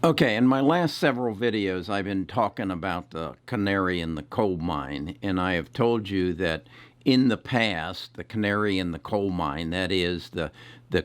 Okay, in my last several videos, I've been talking about the canary in the coal mine, and I have told you that in the past, the canary in the coal mine, that is the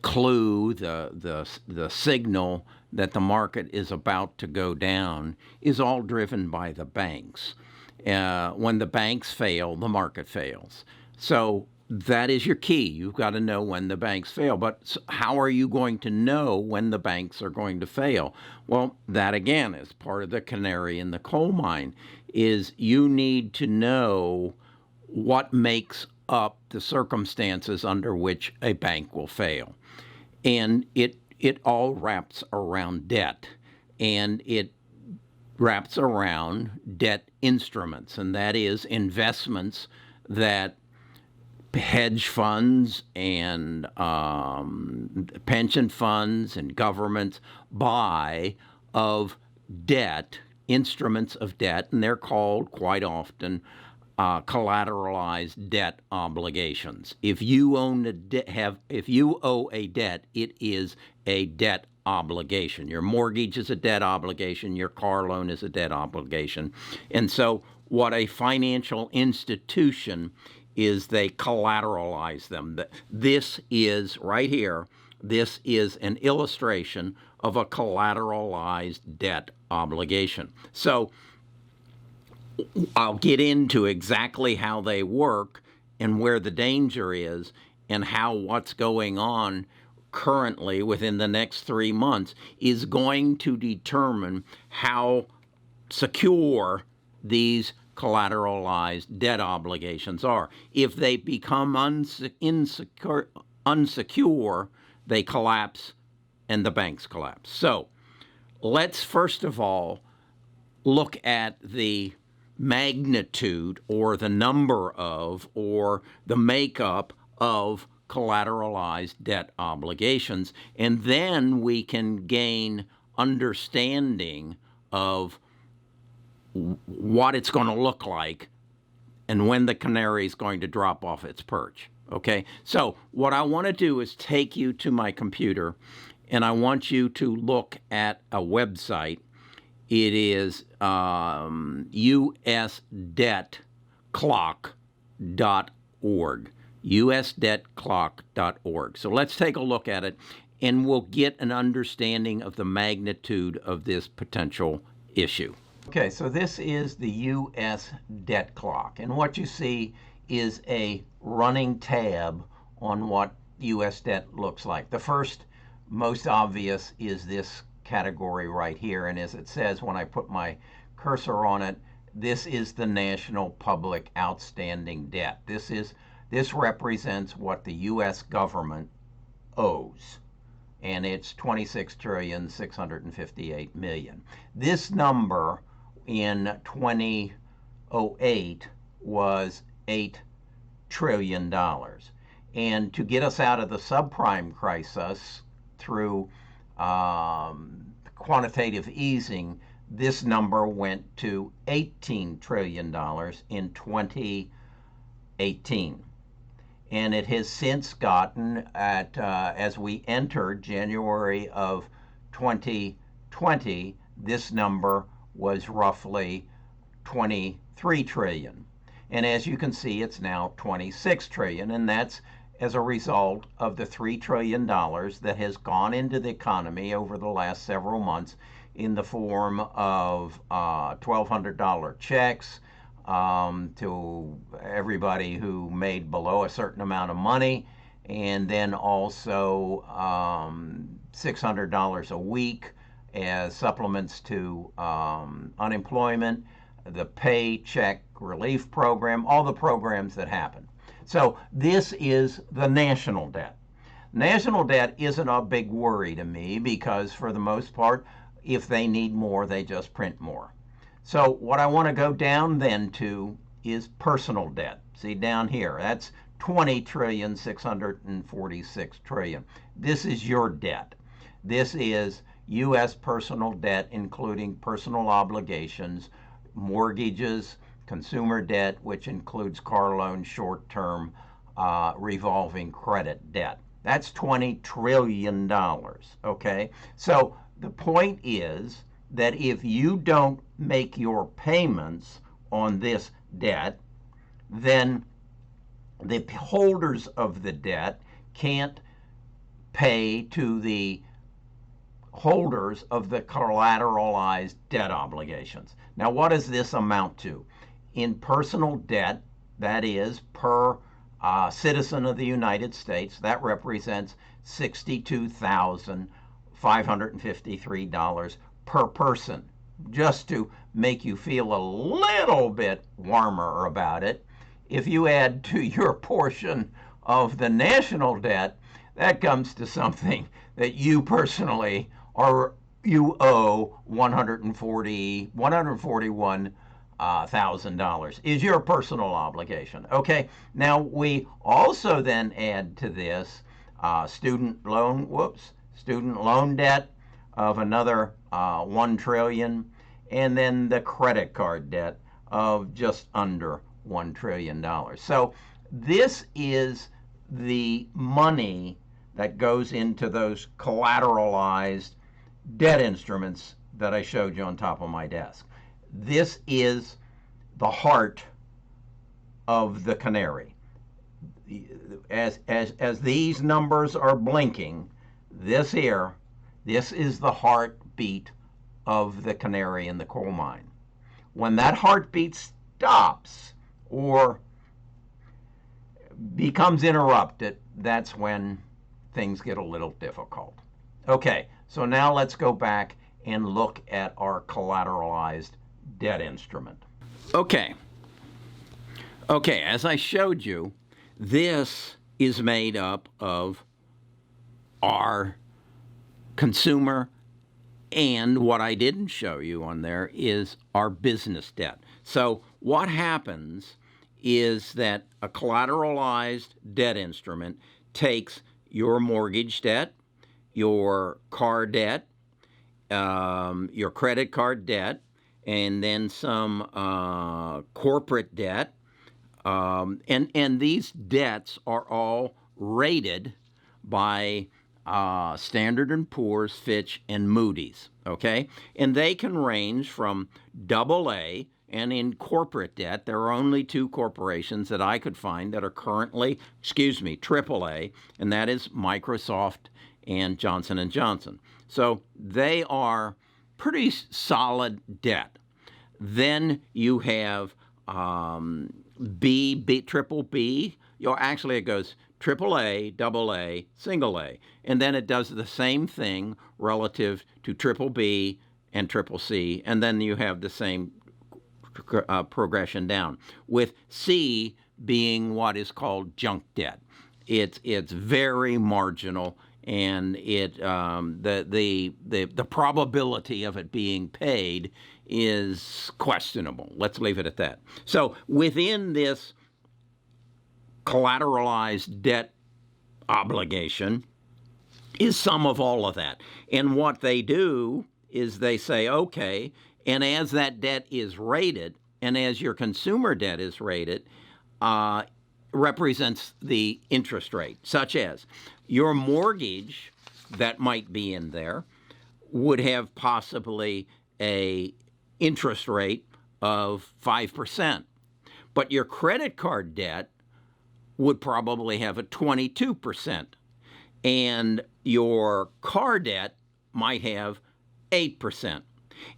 clue, the signal that the market is about to go down, is all driven by the banks. When the banks fail, the market fails. So that is your key. You've got to know when the banks fail. But how are you going to know when the banks are going to fail? Well, that again is part of the canary in the coal mine, is you need to know what makes up the circumstances under which a bank will fail. And it all wraps around debt. And it wraps around debt instruments, and that is investments that hedge funds and pension funds and governments buy of debt, instruments of debt, and they're called quite often collateralized debt obligations. If you if you owe a debt, it is a debt obligation. Your mortgage is a debt obligation. Your car loan is a debt obligation. And so what a financial institution is, they collateralize them. This is right here. This is an illustration of a collateralized debt obligation. So I'll get into exactly how they work and where the danger is, and how what's going on currently within the next 3 months is going to determine how secure these collateralized debt obligations are. If they become unsecure, they collapse and the banks collapse. So let's first of all look at the magnitude or the number of or the makeup of collateralized debt obligations, and then we can gain understanding of what it's going to look like and when the canary is going to drop off its perch. Okay, so what I want to do is take you to my computer, and I want you to look at a website. It is usdebtclock.org, usdebtclock.org. So let's take a look at it, and we'll get an understanding of the magnitude of this potential issue. Okay, so this is the U.S. debt clock, and what you see is a running tab on what U.S. debt looks like. The first, most obvious, is this category right here, and as it says when I put my cursor on it, this is the national public outstanding debt. This represents what the U.S. government owes, and it's $26,658,000,000. This number in 2008 was $8 trillion. And to get us out of the subprime crisis through quantitative easing, this number went to $18 trillion in 2018. And it has since gotten, as we entered January of 2020, this number was roughly 23 trillion. And as you can see, it's now 26 trillion, and that's as a result of the $3 trillion that has gone into the economy over the last several months in the form of $1,200 checks to everybody who made below a certain amount of money, and then also $600 a week as supplements to unemployment, the Paycheck Relief Program, all the programs that happen. So this is the national debt. National debt isn't a big worry to me because for the most part, if they need more, they just print more. So what I want to go down then to is personal debt. See down here, that's 20,646 trillion. This is your debt. This is U.S. personal debt, including personal obligations, mortgages, consumer debt, which includes car loans, short-term revolving credit debt. That's $20 trillion, okay? So the point is that if you don't make your payments on this debt, then the holders of the debt can't pay to the holders of the collateralized debt obligations. Now, what does this amount to? In personal debt, that is per citizen of the United States, that represents $62,553 per person. Just to make you feel a little bit warmer about it, if you add to your portion of the national debt, that comes to something that you personally you owe $141,000 is your personal obligation. Okay, now we also then add to this student loan debt of another $1 trillion, and then the credit card debt of just under $1 trillion. So this is the money that goes into those collateralized debt instruments that I showed you on top of my desk. This is the heart of the canary. As these numbers are blinking, this is the heartbeat of the canary in the coal mine. When that heartbeat stops or becomes interrupted, that's when things get a little difficult. Okay, so now let's go back and look at our collateralized debt instrument. Okay, as I showed you, this is made up of our consumer, and what I didn't show you on there is our business debt. So what happens is that a collateralized debt instrument takes your mortgage debt, your car debt, your credit card debt, and then some corporate debt. And these debts are all rated by Standard & Poor's, Fitch, and Moody's, okay? And they can range from AA, and in corporate debt, there are only two corporations that I could find that are currently, AAA, and that is Microsoft and Johnson & Johnson. So they are pretty solid debt. Then you have triple B. Actually, it goes AAA, AA, single A, and then it does the same thing relative to triple B and triple C, and then you have the same progression down, with C being what is called junk debt. It's very marginal, and the probability of it being paid is questionable. Let's leave it at that. So within this collateralized debt obligation is some of all of that. And what they do is they say, okay, and as that debt is rated, and as your consumer debt is rated, represents the interest rate, such as your mortgage that might be in there would have possibly a interest rate of 5%. But your credit card debt would probably have a 22%. And your car debt might have 8%.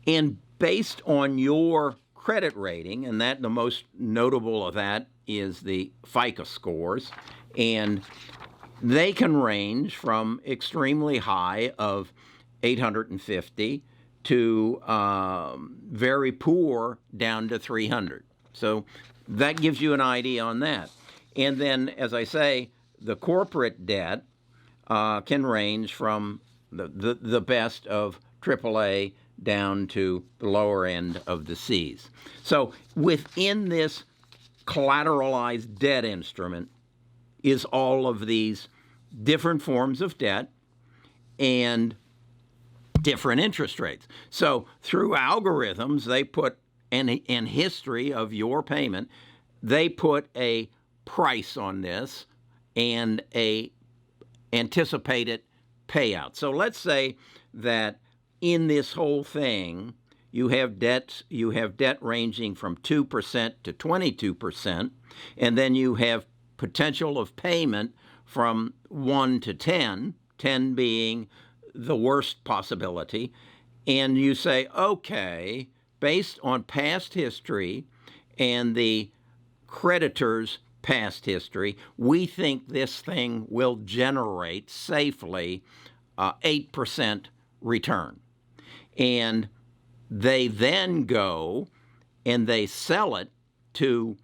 And based on your credit rating, and that the most notable of that is the FICO scores, and they can range from extremely high of 850 to very poor down to 300. So that gives you an idea on that. And then, as I say, the corporate debt can range from the best of AAA down to the lower end of the C's. So within this collateralized debt instrument is all of these different forms of debt and different interest rates. So through algorithms, they put in history of your payment, they put a price on this and a anticipated payout. So let's say that in this whole thing, you have debt ranging from 2% to 22%, and then you have potential of payment from 1 to 10, 10 being the worst possibility. And you say, okay, based on past history and the creditor's past history, we think this thing will generate safely 8% return. And they then go and they sell it to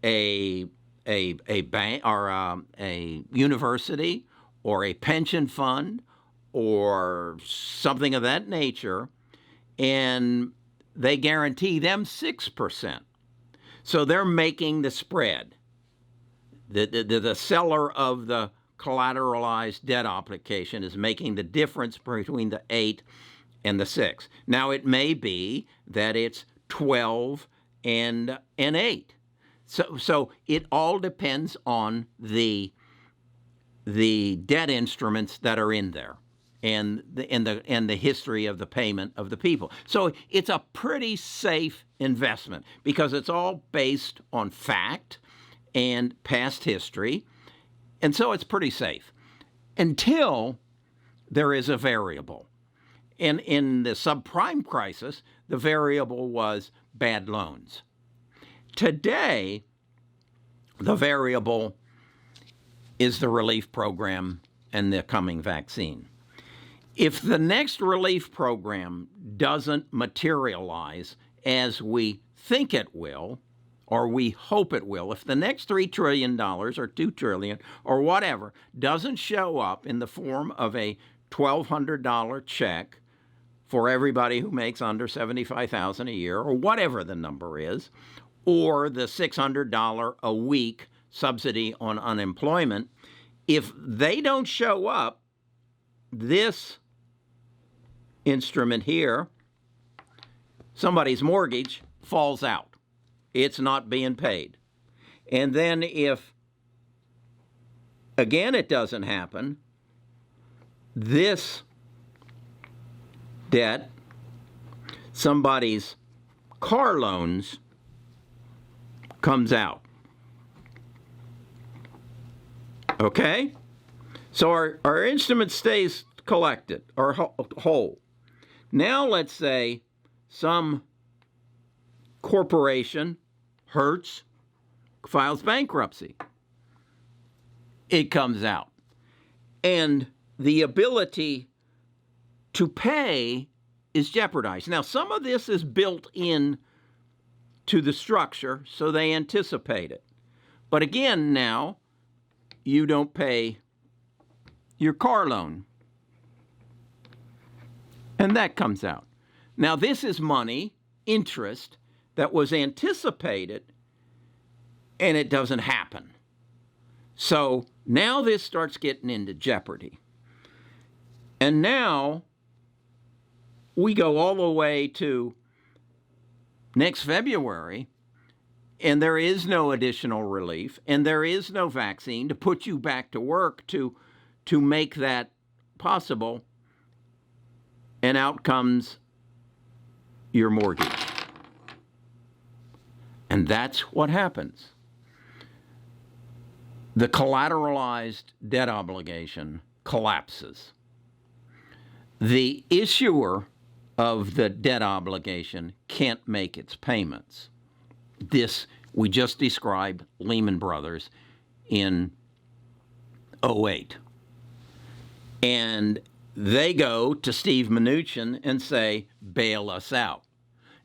a bank or a university or a pension fund or something of that nature, and they guarantee them 6%. So they're making the spread. The seller of the collateralized debt application is making the difference between the 8 and the 6. Now, it may be that it's 12 and 8. So it all depends on the debt instruments that are in there and the history of the payment of the people. So it's a pretty safe investment because it's all based on fact and past history, and so it's pretty safe until there is a variable. And in the subprime crisis, the variable was bad loans. Today, the variable is the relief program and the coming vaccine. If the next relief program doesn't materialize as we think it will, or we hope it will, if the next $3 trillion or $2 trillion or whatever doesn't show up in the form of a $1,200 check for everybody who makes under $75,000 a year, or whatever the number is, or the $600 a week subsidy on unemployment, if they don't show up, this instrument here, somebody's mortgage, falls out. It's not being paid. And then if, again, it doesn't happen, this debt, somebody's car loans, comes out. Okay? So our instrument stays collected or whole. Now let's say some corporation, Hertz, files bankruptcy. It comes out. And the ability to pay is jeopardized. Now, some of this is built in to the structure, so they anticipate it. But again, now, you don't pay your car loan. And that comes out. Now, this is money, interest, that was anticipated, and it doesn't happen. So now this starts getting into jeopardy. And now we go all the way to next February, and there is no additional relief, and there is no vaccine to put you back to work to make that possible, and out comes your mortgage. And that's what happens. The collateralized debt obligation collapses. The issuer of the debt obligation can't make its payments. This, we just described Lehman Brothers in 2008. And they go to Steve Mnuchin and say, bail us out.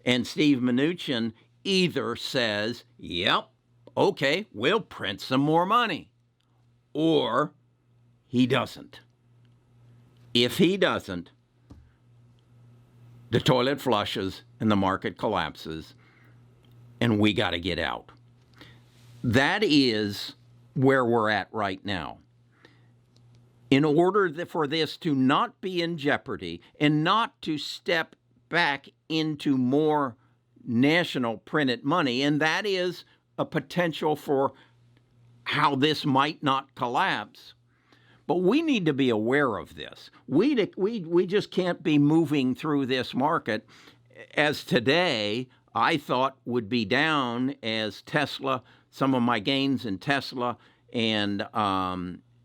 And Steve Mnuchin either says, yep, okay, we'll print some more money, or he doesn't. If he doesn't, the toilet flushes and the market collapses, and we got to get out. That is where we're at right now. In order for this to not be in jeopardy and not to step back into more national printed money, and that is a potential for how this might not collapse, But we need to be aware of this. We just can't be moving through this market as today I thought would be down as Tesla, some of my gains in Tesla and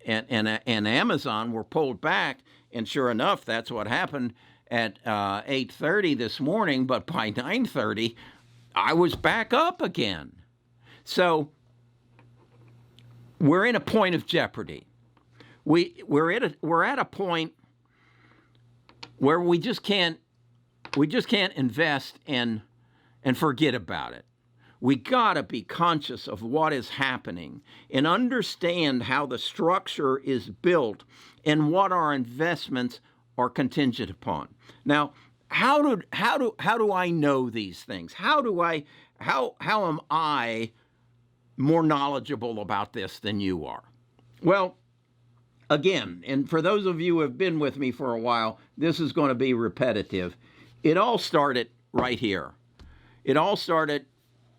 Amazon were pulled back. And sure enough, that's what happened at 8:30 this morning. But by 9:30, I was back up again. So we're in a point of jeopardy. We're at a point where we just can't invest and forget about it. We got to be conscious of what is happening and understand how the structure is built and what our investments are contingent upon. Now, how do I know these things? How am I more knowledgeable about this than you are? Well, again, and for those of you who have been with me for a while, this is going to be repetitive. It all started right here. It all started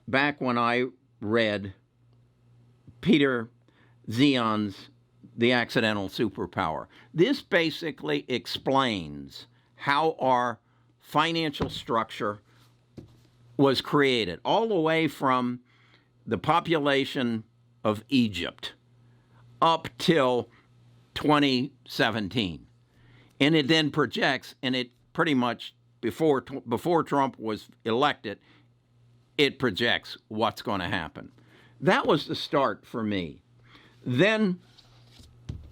back when I read Peter Zion's The Accidental Superpower. This basically explains how our financial structure was created, all the way from the population of Egypt up till 2017. And it then projects, and it pretty much, before Trump was elected, it projects what's going to happen. That was the start for me. Then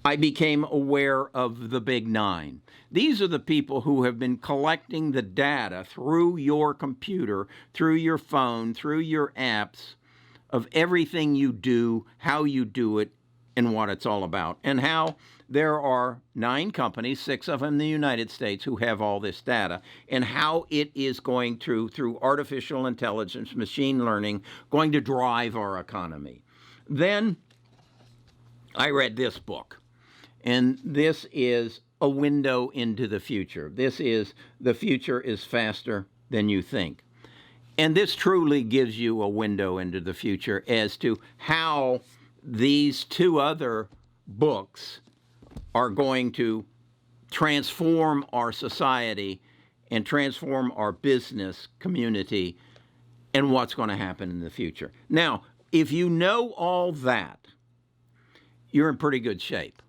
I became aware of the Big Nine. These are the people who have been collecting the data through your computer, through your phone, through your apps, of everything you do, how you do it, and what it's all about. And how there are 9 companies, 6 of them in the United States, who have all this data, and how it is going through artificial intelligence, machine learning, going to drive our economy. Then I read this book, and this is a window into the future. This is The Future is Faster Than You Think. And this truly gives you a window into the future as to how these 2 other books are going to transform our society and transform our business community and what's going to happen in the future. Now, if you know all that, you're in pretty good shape.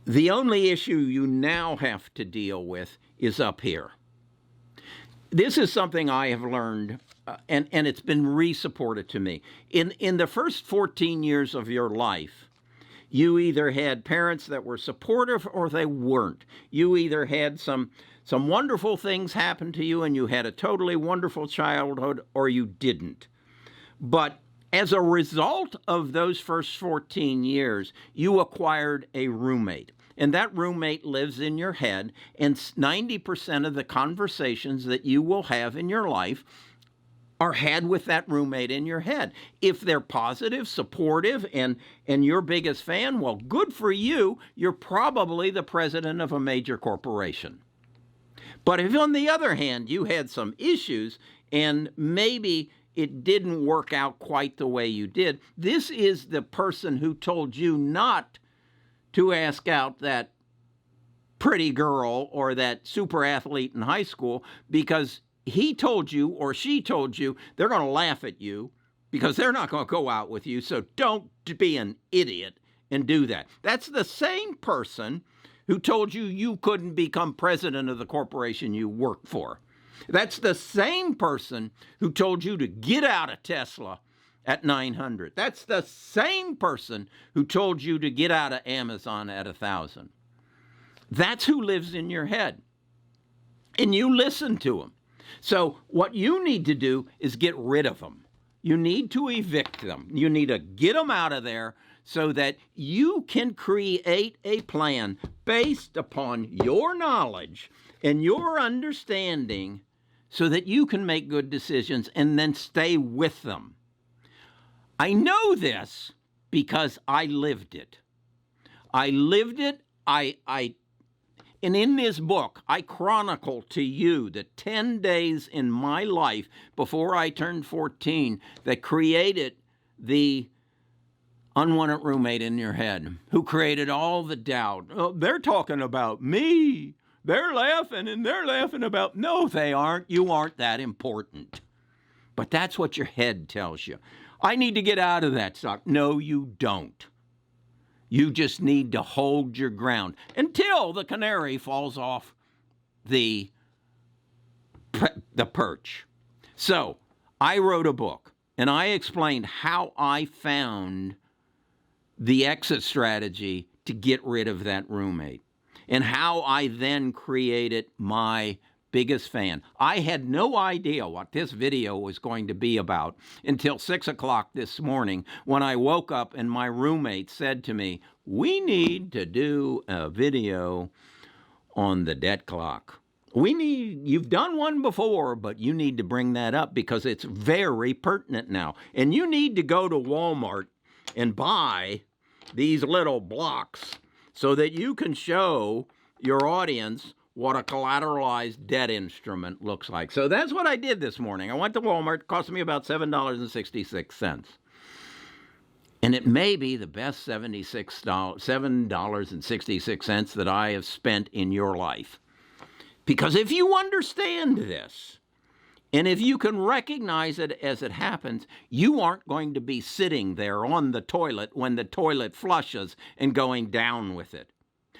The only issue you now have to deal with is up here. This is something I have learned, and it's been re-supported to me. In the first 14 years of your life, you either had parents that were supportive or they weren't. You either had some wonderful things happen to you and you had a totally wonderful childhood, or you didn't. But as a result of those first 14 years, you acquired a roommate. And that roommate lives in your head, and 90% of the conversations that you will have in your life are had with that roommate in your head. If they're positive, supportive, and your biggest fan, well, good for you. You're probably the president of a major corporation. But if, on the other hand, you had some issues and maybe it didn't work out quite the way you did, this is the person who told you not to ask out that pretty girl or that super athlete in high school, because he told you or she told you they're going to laugh at you because they're not going to go out with you. So don't be an idiot and do that. That's the same person who told you you couldn't become president of the corporation you work for. That's the same person who told you to get out of Tesla at 900. That's the same person who told you to get out of Amazon at 1,000. That's who lives in your head. And you listen to them. So what you need to do is get rid of them. You need to evict them. You need to get them out of there so that you can create a plan based upon your knowledge and your understanding so that you can make good decisions and then stay with them. I know this because I lived it. I lived it. And in this book, I chronicle to you the 10 days in my life before I turned 14 that created the unwanted roommate in your head who created all the doubt. Oh, they're talking about me. They're laughing and they're laughing about. No, they aren't. You aren't that important. But that's what your head tells you. I need to get out of that stock. No, you don't. You just need to hold your ground until the canary falls off the perch. So I wrote a book and I explained how I found the exit strategy to get rid of that roommate and how I then created my biggest fan. I had no idea what this video was going to be about until 6 o'clock this morning when I woke up and my roommate said to me, we need to do a video on the debt clock. You've done one before, but you need to bring that up because it's very pertinent now. And you need to go to Walmart and buy these little blocks so that you can show your audience what a collateralized debt instrument looks like. So that's what I did this morning. I went to Walmart. It cost me about $7.66. And it may be the best $7.66 that I have spent in your life. Because if you understand this, and if you can recognize it as it happens, you aren't going to be sitting there on the toilet when the toilet flushes and going down with it.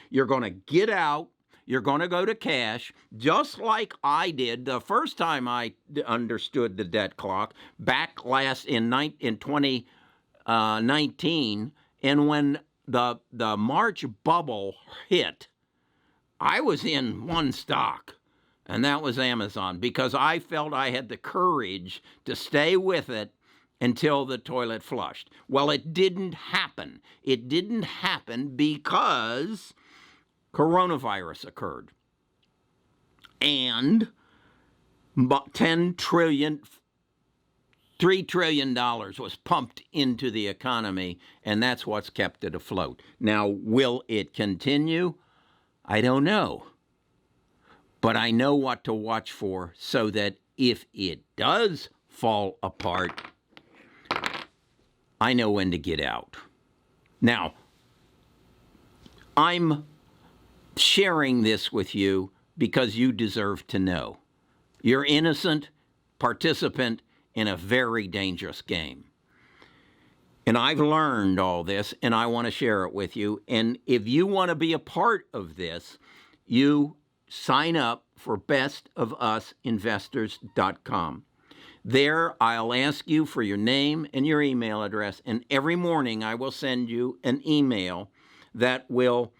You're going to get out. You're going to go to cash, just like I did the first time I understood the debt clock back in 2019. And when the March bubble hit, I was in one stock, and that was Amazon, because I felt I had the courage to stay with it until the toilet flushed. Well, it didn't happen. It didn't happen because coronavirus occurred. And $3 trillion was pumped into the economy, and that's what's kept it afloat. Now, will it continue? I don't know. But I know what to watch for so that if it does fall apart, I know when to get out. Now, I'm sharing this with you because you deserve to know. You're innocent participant in a very dangerous game. And I've learned all this, and I want to share it with you. And if you want to be a part of this, you sign up for bestofusinvestors.com. There, I'll ask you for your name and your email address, and every morning I will send you an email that will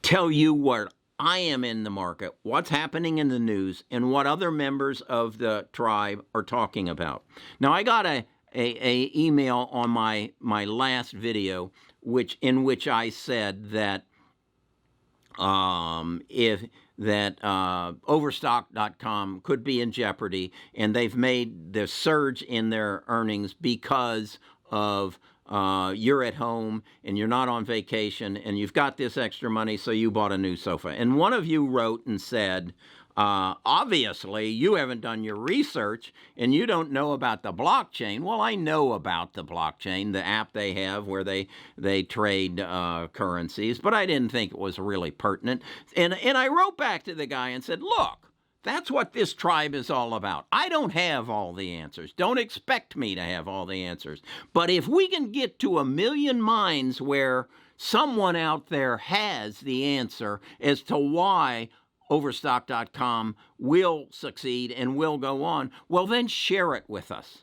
tell you what I am in the market, what's happening in the news, and what other members of the tribe are talking about. Now, I got a email on my last video, in which I said that Overstock.com could be in jeopardy, and they've made the surge in their earnings because of you're at home and you're not on vacation and you've got this extra money, so you bought a new sofa. And one of you wrote and said, obviously, you haven't done your research and you don't know about the blockchain. Well, I know about the blockchain, the app they have where they trade currencies, but I didn't think it was really pertinent. And I wrote back to the guy and said, look, that's what this tribe is all about. I don't have all the answers. Don't expect me to have all the answers. But if we can get to 1 million minds where someone out there has the answer as to why Overstock.com will succeed and will go on, well, then share it with us.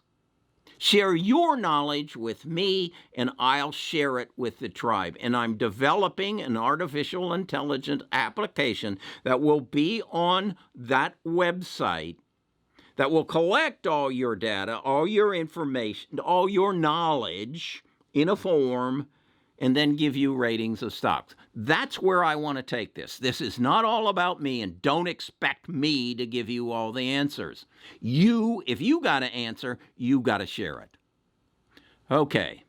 Share your knowledge with me, and I'll share it with the tribe. And I'm developing an artificial intelligence application that will be on that website that will collect all your data, all your information, all your knowledge in a form, and then give you ratings of stocks. That's where I want to take this. This is not all about me, and don't expect me to give you all the answers. If you got an answer, you got to share it. Okay.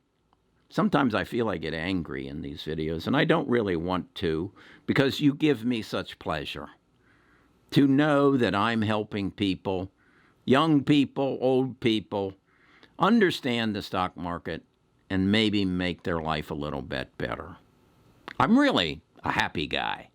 Sometimes I feel I get angry in these videos, and I don't really want to, because you give me such pleasure to know that I'm helping people, young people, old people, understand the stock market and maybe make their life a little bit better. I'm really a happy guy.